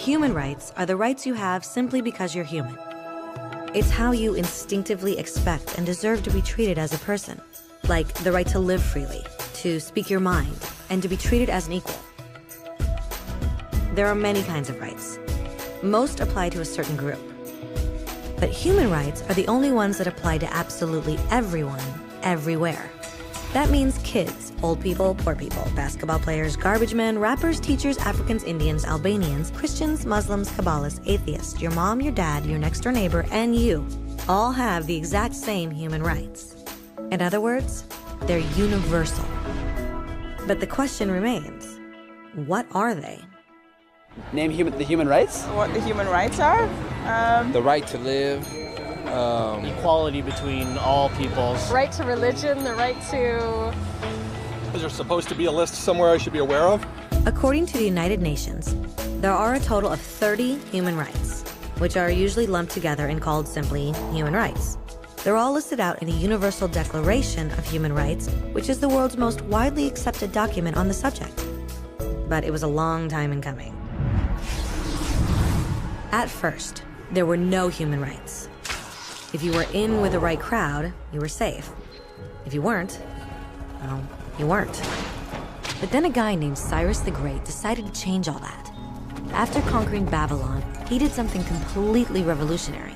Human rights are the rights you have simply because you're human. It's how you instinctively expect and deserve to be treated as a person, like the right to live freely, to speak your mind, and to be treated as an equal. There are many kinds of rights. Most apply to a certain group. But human rights are the only ones that apply to absolutely everyone, everywhere. That means kids, old people, poor people, basketball players, garbage men, rappers, teachers, Africans, Indians, Albanians, Christians, Muslims, Kabbalists, atheists, your mom, your dad, your next door neighbor, and you all have the exact same human rights. In other words, they're universal. But the question remains, what are they? Name the human rights? What the human rights are? The right to live. Equality between all peoples. Right to religion, the right to... Is there supposed to be a list somewhere I should be aware of? According to the United Nations, there are a total of 30 human rights, which are usually lumped together and called simply human rights. They're all listed out in the Universal Declaration of Human Rights, which is the world's most widely accepted document on the subject. But it was a long time in coming. At first, there were no human rights. If you were in with the right crowd, you were safe. If you weren't, well, you weren't. But then a guy named Cyrus the Great decided to change all that. After conquering Babylon, he did something completely revolutionary.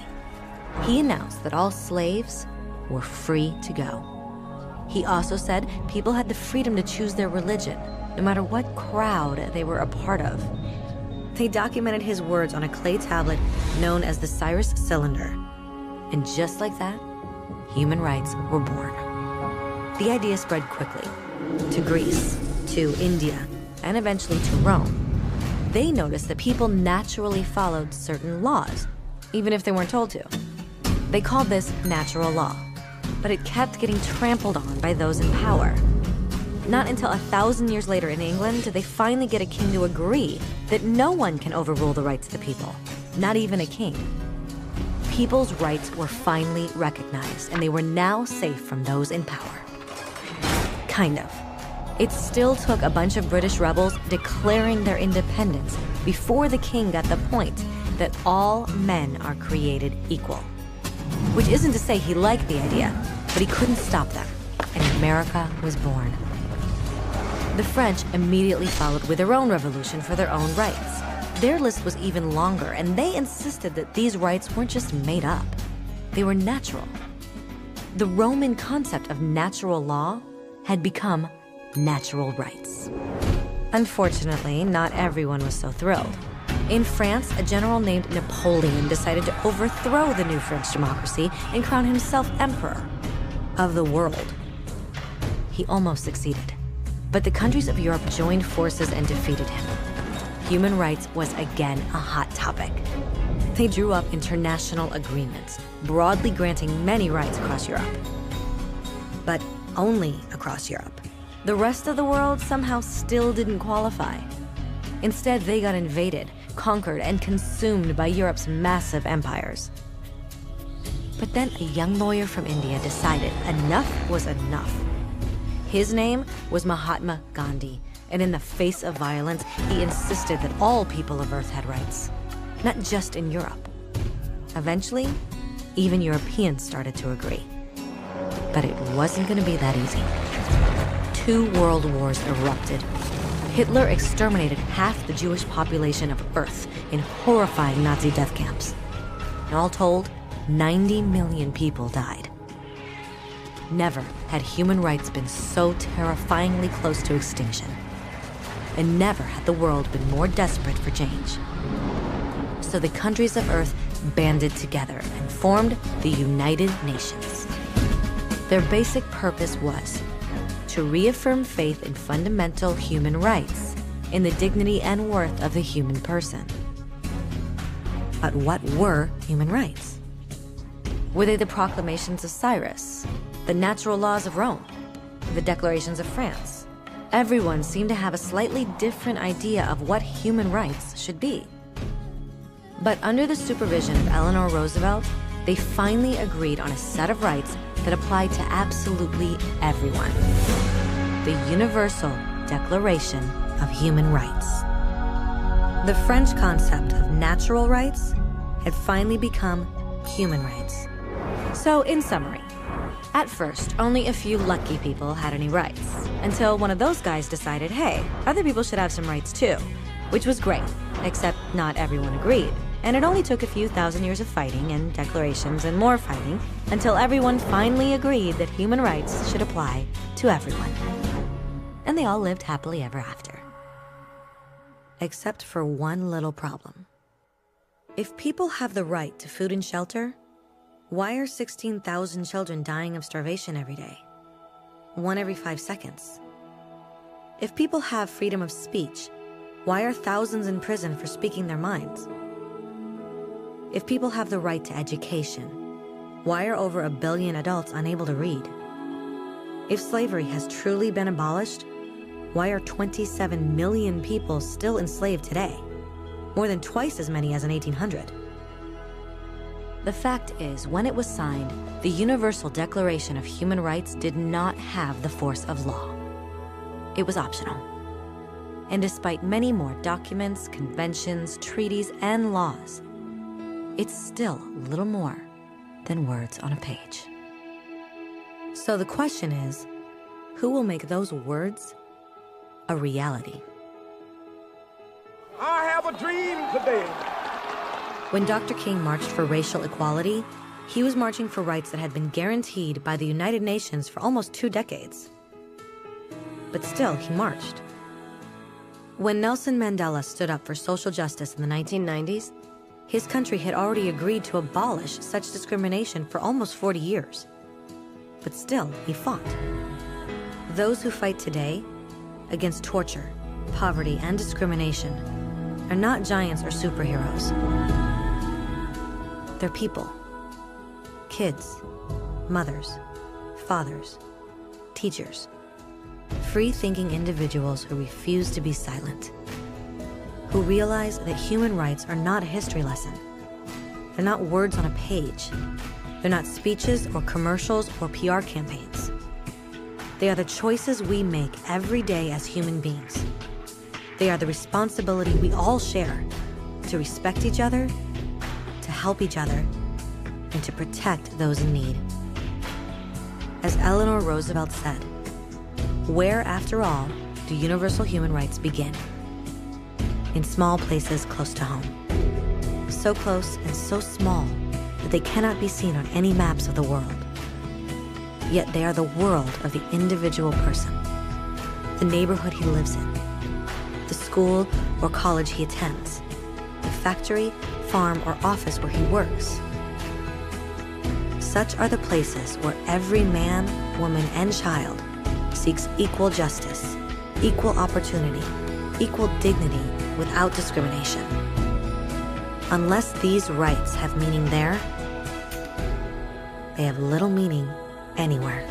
He announced that all slaves were free to go. He also said people had the freedom to choose their religion, no matter what crowd they were a part of. They documented his words on a clay tablet known as the Cyrus Cylinder. And just like that, human rights were born. The idea spread quickly to Greece, to India, and eventually to Rome. They noticed that people naturally followed certain laws, even if they weren't told to. They called this natural law, but it kept getting trampled on by those in power. Not until 1,000 years later in England did they finally get a king to agree that no one can overrule the rights of the people, not even a king. People's rights were finally recognized, and they were now safe from those in power. Kind of. It still took a bunch of British rebels declaring their independence before the king got the point that all men are created equal. Which isn't to say he liked the idea, but he couldn't stop them, and America was born. The French immediately followed with their own revolution for their own rights. Their list was even longer, and they insisted that these rights weren't just made up. They were natural. The Roman concept of natural law had become natural rights. Unfortunately, not everyone was so thrilled. In France, a general named Napoleon decided to overthrow the new French democracy and crown himself emperor of the world. He almost succeeded, but the countries of Europe joined forces and defeated him. Human rights was again a hot topic. They drew up international agreements, broadly granting many rights across Europe. But only across Europe. The rest of the world somehow still didn't qualify. Instead, they got invaded, conquered, and consumed by Europe's massive empires. But then a young lawyer from India decided enough was enough. His name was Mahatma Gandhi, and in the face of violence, he insisted that all people of Earth had rights, not just in Europe. Eventually, even Europeans started to agree. But it wasn't going to be that easy. 2 world wars erupted. Hitler exterminated half the Jewish population of Earth in horrifying Nazi death camps. And all told, 90 million people died. Never had human rights been so terrifyingly close to extinction. And never had the world been more desperate for change. So the countries of Earth banded together and formed the United Nations. Their basic purpose was to reaffirm faith in fundamental human rights, in the dignity and worth of the human person. But what were human rights? Were they the proclamations of Cyrus, the natural laws of Rome, the declarations of France? Everyone seemed to have a slightly different idea of what human rights should be. But under the supervision of Eleanor Roosevelt, they finally agreed on a set of rights that applied to absolutely everyone. The Universal Declaration of Human Rights. The French concept of natural rights had finally become human rights. So, in summary, at first, only a few lucky people had any rights, until one of those guys decided, hey, other people should have some rights too, which was great, except not everyone agreed. And it only took a few thousand years of fighting and declarations and more fighting until everyone finally agreed that human rights should apply to everyone. And they all lived happily ever after. Except for one little problem. If people have the right to food and shelter, why are 16,000 children dying of starvation every day? 1 every 5 seconds. If people have freedom of speech, why are thousands in prison for speaking their minds? If people have the right to education, why are over 1 billion adults unable to read? If slavery has truly been abolished, why are 27 million people still enslaved today? More than twice as many as in 1800. The fact is, when it was signed, the Universal Declaration of Human Rights did not have the force of law. It was optional. And despite many more documents, conventions, treaties, and laws, it's still little more than words on a page. So the question is, who will make those words a reality? I have a dream today. When Dr. King marched for racial equality, he was marching for rights that had been guaranteed by the United Nations for almost 2 decades. But still, he marched. When Nelson Mandela stood up for social justice in the 1990s, his country had already agreed to abolish such discrimination for almost 40 years. But still, he fought. Those who fight today against torture, poverty, and discrimination are not giants or superheroes. They're people. Kids, mothers, fathers, teachers. Free-thinking individuals who refuse to be silent. Who realize that human rights are not a history lesson. They're not words on a page. They're not speeches or commercials or PR campaigns. They are the choices we make every day as human beings. They are the responsibility we all share to respect each other, to help each other, and to protect those in need. As Eleanor Roosevelt said, where, after all, do universal human rights begin? In small places close to home. So close and so small that they cannot be seen on any maps of the world. Yet they are the world of the individual person, the neighborhood he lives in, the school or college he attends, the factory, farm, or office where he works. Such are the places where every man, woman, and child seeks equal justice, equal opportunity, equal dignity without discrimination. Unless these rights have meaning there, they have little meaning anywhere.